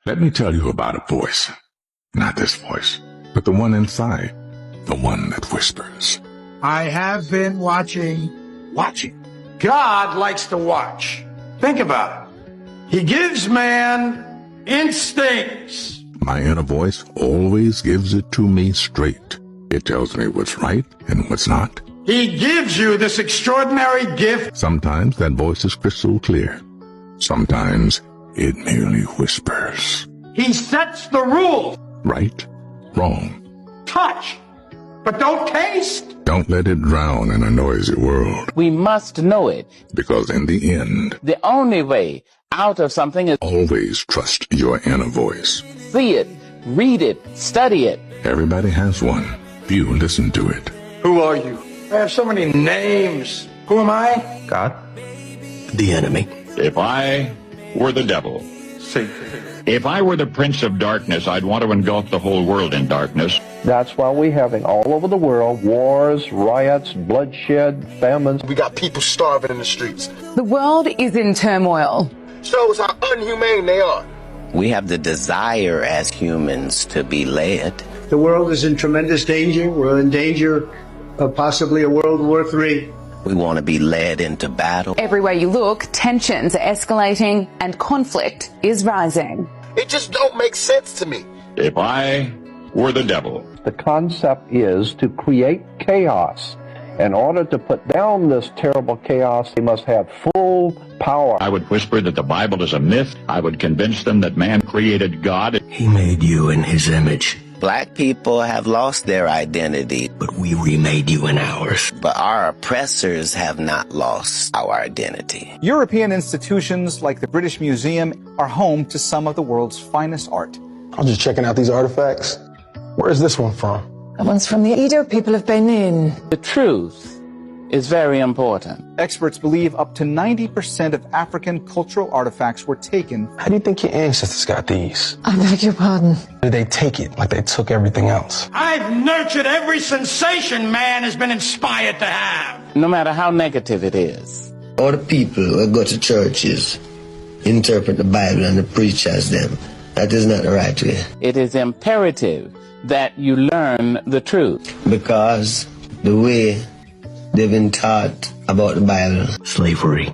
Let me tell you about a voice. Not this voice, but the one inside. The one that whispers. I have been watching. God likes to watch. Think about it. He gives man instincts. My inner voice always gives it to me straight. It tells me what's right and what's not. He gives you this extraordinary gift. Sometimes that voice is crystal clear. Sometimes it merely whispers. He sets the rules. Right, wrong. Touch, but don't taste. Don't let it drown in a noisy world. We must know it. Because in the end, The only way out of something is always trust your inner voice. see it, read it, study it. Everybody has one. Few listen to it. Who are you? I have so many names. Who am I? God. The enemy. If I were the devil, Satan. if I were the prince of darkness, I'd want to engulf the whole world in darkness. That's why we're having all over the world wars, riots, bloodshed, famines. We got people starving in the streets. The world is in turmoil. Shows how unhumane they are. We have the desire as humans to be led. The world is in tremendous danger. We're in danger of possibly a World War III. We want to be led into battle. Everywhere you look, tensions are escalating and conflict is rising. It just don't make sense to me. If I were the devil, The concept is to create chaos. In order to put down this terrible chaos, he must have full power. I would whisper that the Bible is a myth. I would convince them that man created God. He made you in his image, Black people have lost their identity, but we remade you in ours. but our oppressors have not lost our identity. European institutions like the British Museum are home to some of the world's finest art. I'm just checking out these artifacts. Where's this one from? That one's from the Edo people of Benin. The truth is very important. Experts believe up to 90% of African cultural artifacts were taken. How do you think your ancestors got these? I beg your pardon. Did they take it like they took everything else? I've nurtured every sensation man has been inspired to have. No matter how negative it is. All the people who go to churches interpret the Bible and preach as them. That is not the right way. It is imperative that you learn the truth. Because the way they've been taught about the Bible, slavery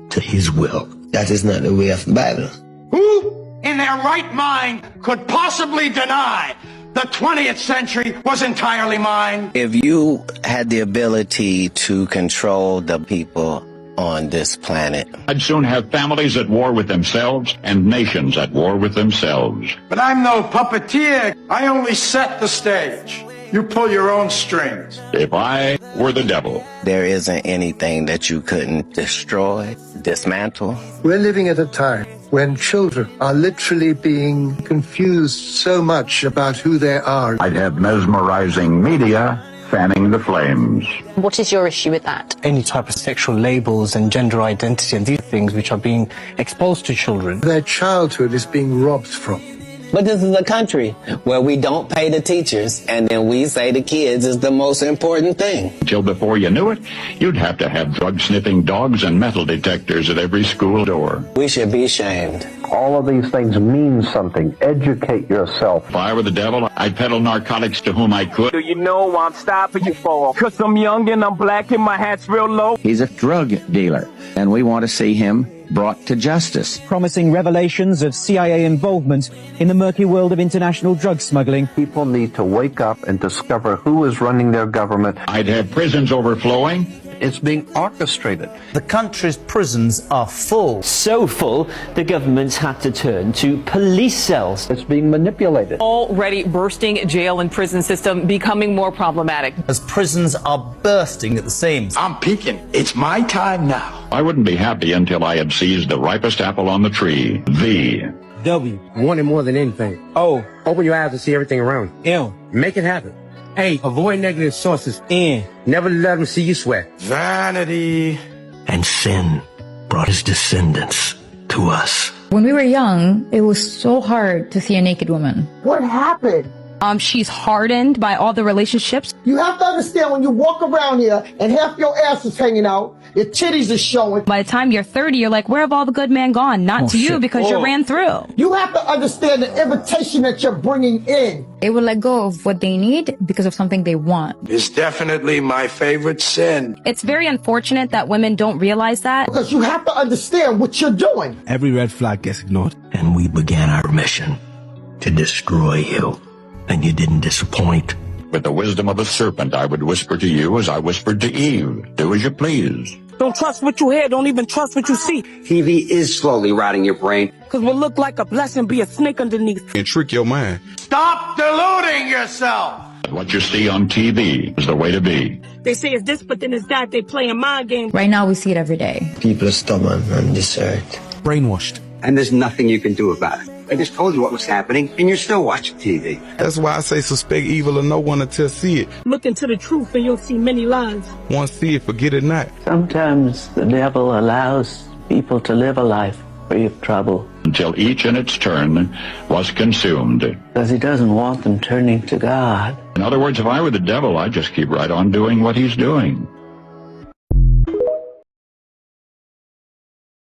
to his will, that is not the way of the Bible. Who in their right mind could possibly deny the 20th century was entirely mine? If you had the ability to control the people on this planet, I'd soon have families at war with themselves and nations at war with themselves. But I'm no puppeteer. I only set the stage. You pull your own strings. If I were the devil, there isn't anything that you couldn't destroy, dismantle. We're living at a time when children are literally being confused so much about who they are. I'd have mesmerizing media fanning the flames. What is your issue with that? Any type of sexual labels and gender identity and these things which are being exposed to children. Their childhood is being robbed from. But this is a country where we don't pay the teachers, and then we say the kids is the most important thing. Until before you knew it, you'd have to have drug-sniffing dogs and metal detectors at every school door. We should be ashamed. All of these things mean something. Educate yourself. If I were the devil, I'd peddle narcotics to whom I could. Do you know I'm stopping you for? Cause I'm young and I'm black and my hat's real low. He's a drug dealer, and we want to see him brought to justice. Promising revelations of CIA involvement in the murky world of international drug smuggling. People need to wake up and discover who is running their government. I'd have prisons overflowing. It's being orchestrated. The country's prisons are full. So full, the government's had to turn to police cells. It's being manipulated. Already bursting jail and prison system becoming more problematic. As prisons are bursting at the seams. I'm peaking. It's my time now. I wouldn't be happy until I had seized the ripest apple on the tree. The W. Want it more than anything. O. Open your eyes and see everything around. L. Make it happen. A. Avoid negative sources. N. Never let them see you sweat. Vanity. And sin brought his descendants to us. When we were young, it was so hard to see a naked woman. What happened? She's hardened by all the relationships. You have to understand, when you walk around here and half your ass is hanging out, your titties are showing. By the time you're 30, you're like, where have all the good men gone? Not to you, because you ran through. You have to understand the invitation that you're bringing in. They will let go of what they need because of something they want. It's definitely my favorite sin. It's very unfortunate that women don't realize that. Because you have to understand what you're doing. Every red flag gets ignored. And we began our mission to destroy you. And you didn't disappoint. With the wisdom of a serpent, I would whisper to you as I whispered to Eve. Do as you please. Don't trust what you hear. Don't even trust what you see. TV is slowly rotting your brain. Because what look like a blessing be a snake underneath. And trick your mind. Stop deluding yourself. What you see on TV is the way to be. They say it's this, but then it's that. They play a mind game. Right now, we see it every day. People are stubborn on this earth. Brainwashed. And there's nothing you can do about it. I just told you what was happening, and you're still watching TV. That's why I say suspect evil of no one until see it. Look into the truth and you'll see many lies. Once see it, forget it not. Sometimes the devil allows people to live a life free of trouble. Until each in its turn was consumed. Because he doesn't want them turning to God. In other words, if I were the devil, I'd just keep right on doing what he's doing.